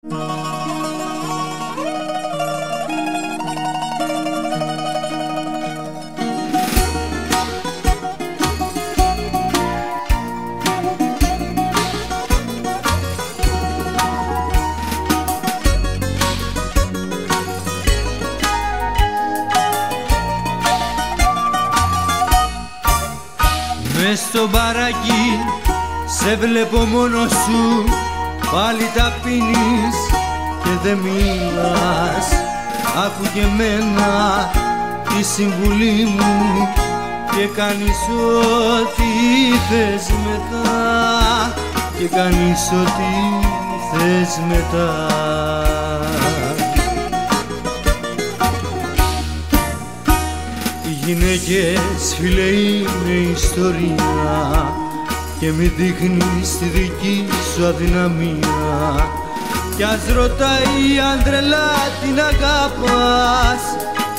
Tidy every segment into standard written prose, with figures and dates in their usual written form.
Μες στο μπαράκι σε βλέπω μόνο σου, πάλι τα πίνεις και δεν μιλάς, αφού και εμένα τη συμβουλή μου και κάνεις ό,τι θες μετά, και κάνεις ό,τι θες μετά. Οι γυναίκες, φίλε, είναι ιστορία και μη δείχνεις τη δική σου αδυναμία, κι ας ρωτάει αν τρελά την αγαπάς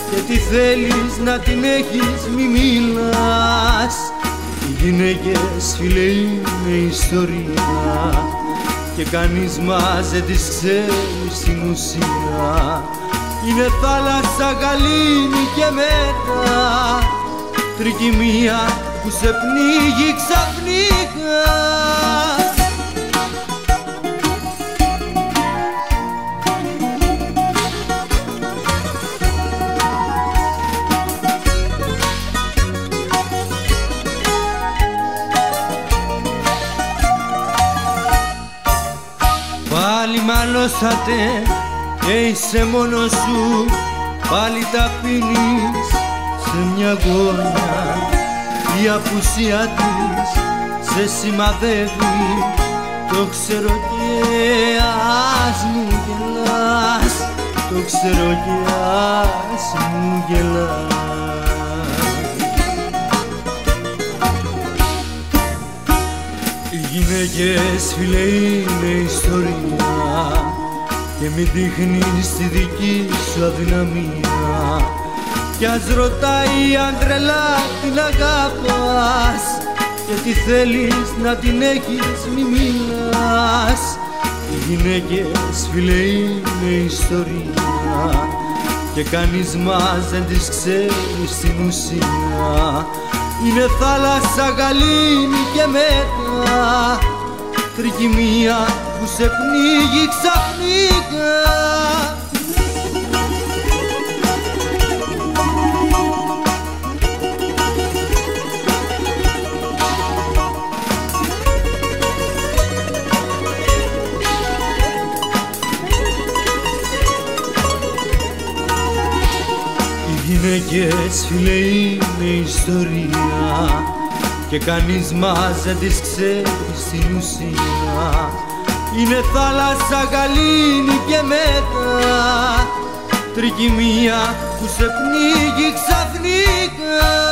και τι θέλεις να την έχεις μη μιλάς. Οι γυναίκες, φίλε, είναι ιστορία και κανείς μας δεν τις ξέρει στην ουσία. Είναι θάλασσα, γαλήνη και μετά τρικυμία που σε πνίγει ξαφνικά. Πάλι μαλώσατε και είσαι μόνος σου, πάλι τα πίνεις σε μια γωνιά. Η απουσία της σε σημαδεύει, το ξέρω και ας μου γελάς, το ξέρω και ας μου γελάς. Οι γυναίκες, φίλε, είναι ιστορία και μη δείχνεις τη δική σου αδυναμία, κι ας ρωτάει αν τρελά την αγαπάς και τι θέλεις να την έχεις μη μιλάς. Οι γυναίκες, φίλε, είναι ιστορία και κανείς μας δεν τις ξέρει στην ουσία. Είναι θάλασσα, γαλήνη και μετά τρικυμία που σε πνίγει ξαφνικά. Οι γυναίκες, φίλε, είναι ιστορία και κανείς μας δεν τις ξέρει στην ουσία. Είναι θάλασσα, γαλήνη και μετά τρικυμία που σε πνίγει ξαφνικά.